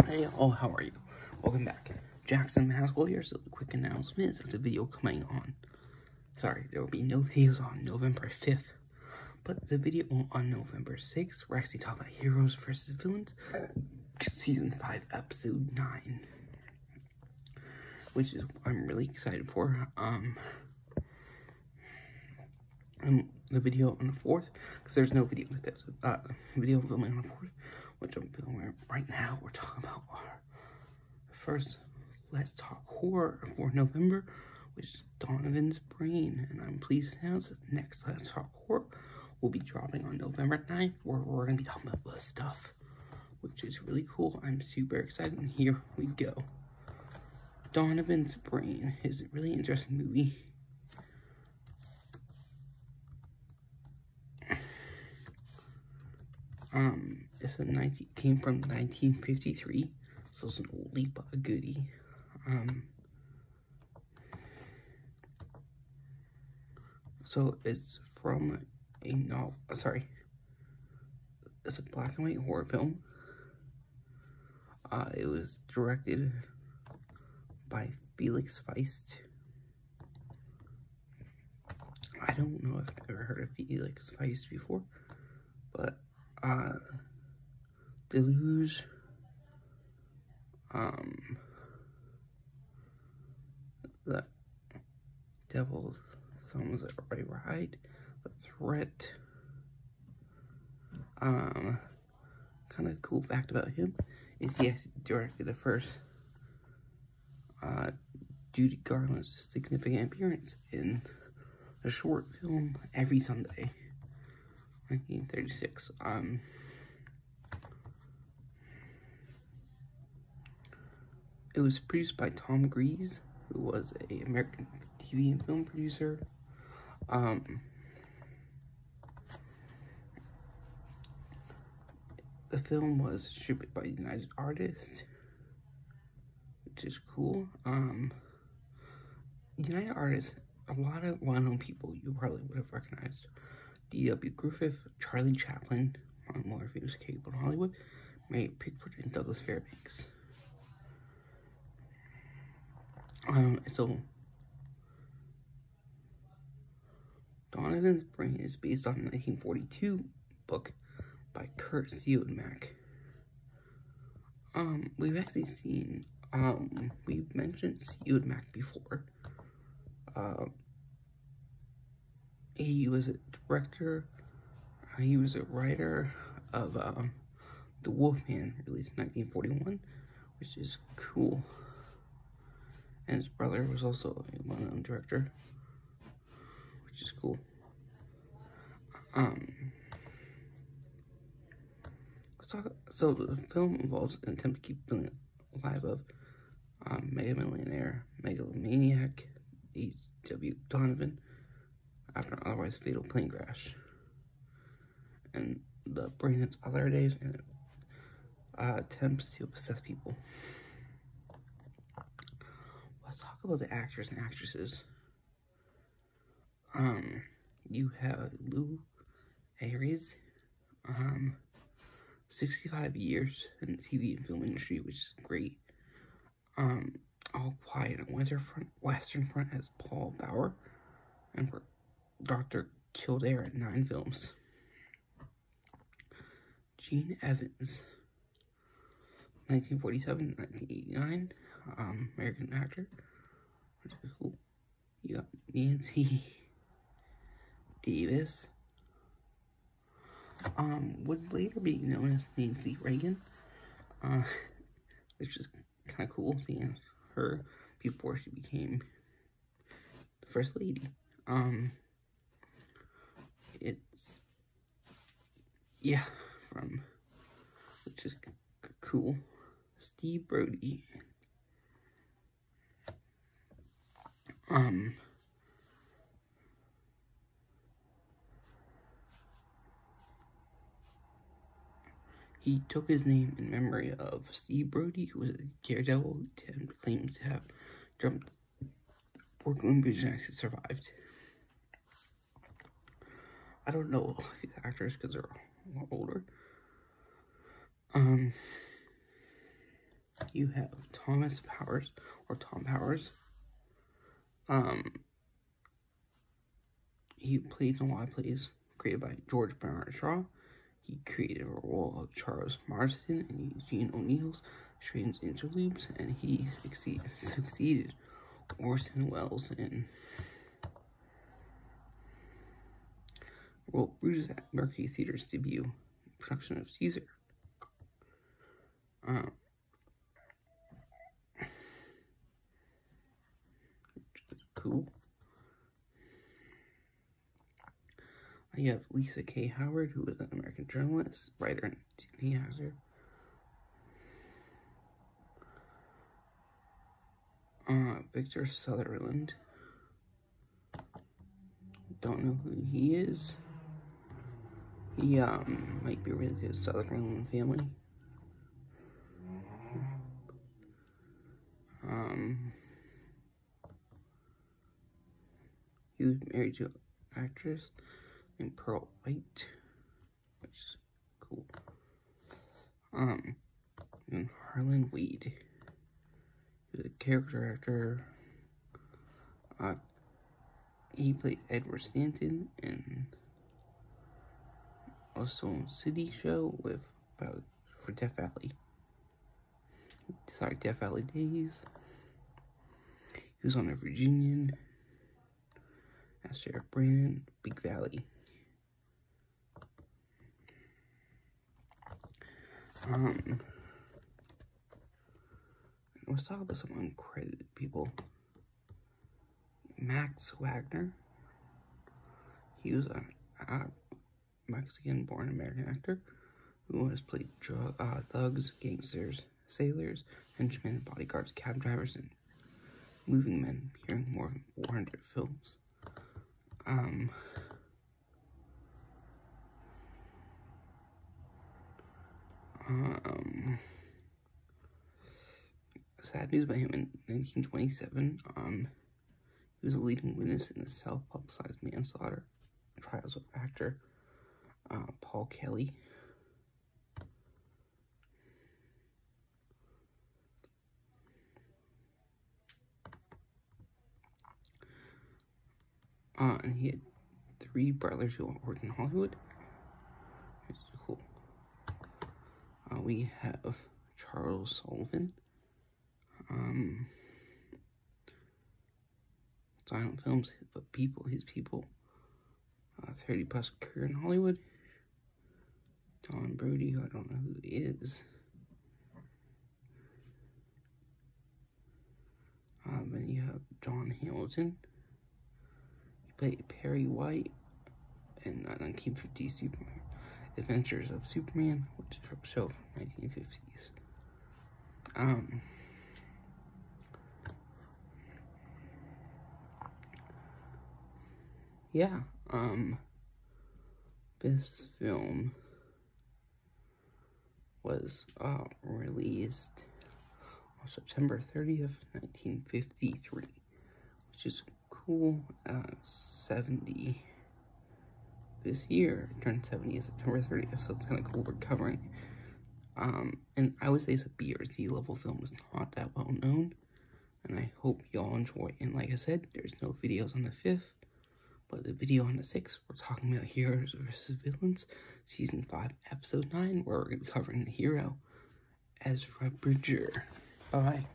Hey all, how are you? Welcome back. Jackson Haskell here. So the quick announcement is there's a video coming on. Sorry, there will be no videos on November 5th. But the video on November 6th, we're actually talking about Heroes vs. Villains, Season 5, Episode 9. Which is I'm really excited for. The video on the 4th, because there's no video on the 5th. Video filming on the 4th, which I'm filming right now. We're talking about our first Let's Talk Horror for November, which is Donovan's Brain. And I'm pleased to announce that the next Let's Talk Horror will be dropping on November 9th, where we're going to be talking about the stuff, which is really cool. I'm super excited, and here we go. Donovan's Brain is a really interesting movie. Came from 1953, so it's an oldie but a goodie. So it's from a novel, it's a black and white horror film. It was directed by Felix Feist. I don't know if I've ever heard of Felix Feist before, but Deluge, The Devil's Thumbs Right Ride, The Threat. Kind of cool fact about him is he actually directed the first Judy Garland's significant appearance in a short film Every Sunday, 1936. It was produced by Tom Grease, who was an American TV and film producer. The film was distributed by United Artists, which is cool. United Artists, a lot of well-known people you probably would have recognized. D.W. Griffith, Charlie Chaplin, one of the more famous people in Hollywood, Mary Pickford, and Douglas Fairbanks. So Donovan's Brain is based on a 1942 book by Kurt Siodmak. We've actually seen, we've mentioned Siodmak before. He was a director, he was a writer of, The Wolfman, released in 1941, which is cool. And his brother was also a well-known director, which is cool. So the film involves an attempt to keep Billy alive of mega millionaire, megalomaniac, H.W. Donovan, after an otherwise fatal plane crash. And the brain has other days and attempts to possess people. Let's talk about the actors and actresses. You have Lou Ayres, 65 years in the TV and film industry, which is great. All Quiet on Western Front as Paul Bauer, and for Dr. Kildare in 9 films. Gene Evans, 1947, 1989. American actor, which is cool. You got Nancy Davis, would later be known as Nancy Reagan, which is kind of cool seeing her before she became the First Lady. It's, yeah, which is cool. Steve Brody. He took his name in memory of Steve Brody, who was a daredevil who claimed to have jumped Brooklyn Bridge and actually survived. I don't know these actors because they're a lot older. you have Thomas Powers, or Tom Powers. He played in a lot of plays created by George Bernard Shaw. He created a role of Charles Marston and Eugene O'Neill's strange interludes, and he succeeded Orson Welles in wrote Brutus at Mercury Theater's debut production of Caesar. Which is cool. You have Lisa K. Howard, who is an American journalist, writer, and TV actor. Victor Sutherland. Don't know who he is. He might be related to the Sutherland family. He was married to an actress named Pearl White, which is cool. And Harlan Weed. He was a character actor. He played Edward Stanton in a Stone City show for Death Valley. Death Valley Days. He was on a Virginian as Sheriff Brandon, Big Valley. Let's talk about some uncredited people. Max Wagner. He was a Mexican-born American actor who has played thugs, gangsters, sailors, henchmen, bodyguards, cab drivers, and moving men, appearing in more than 400 films. Sad news about him in 1927. He was a leading witness in the self-publicized manslaughter trials of actor Paul Kelly. And he had 3 brothers who worked in Hollywood. It's cool. We have Charles Sullivan. Silent films, but his people. 30+ career in Hollywood. Don Brody, who I don't know who he is. Then you have John Hamilton. He played Perry White in 1950s Superman Adventures of Superman, which is a show from 1950s. Yeah, this film was released on September 30th, 1953, which is cool. 70 this year, turned 70 September 30th, so it's kind of cool we're covering. And I would say it's a B or C level film. It's not that well known, and I hope y'all enjoy. And like I said, there's no videos on the 5th, but the video on the 6th, we're talking about Heroes vs. Villains, Season 5, Episode 9, where we're going to be covering the hero, Ezra Bridger. Bye-bye.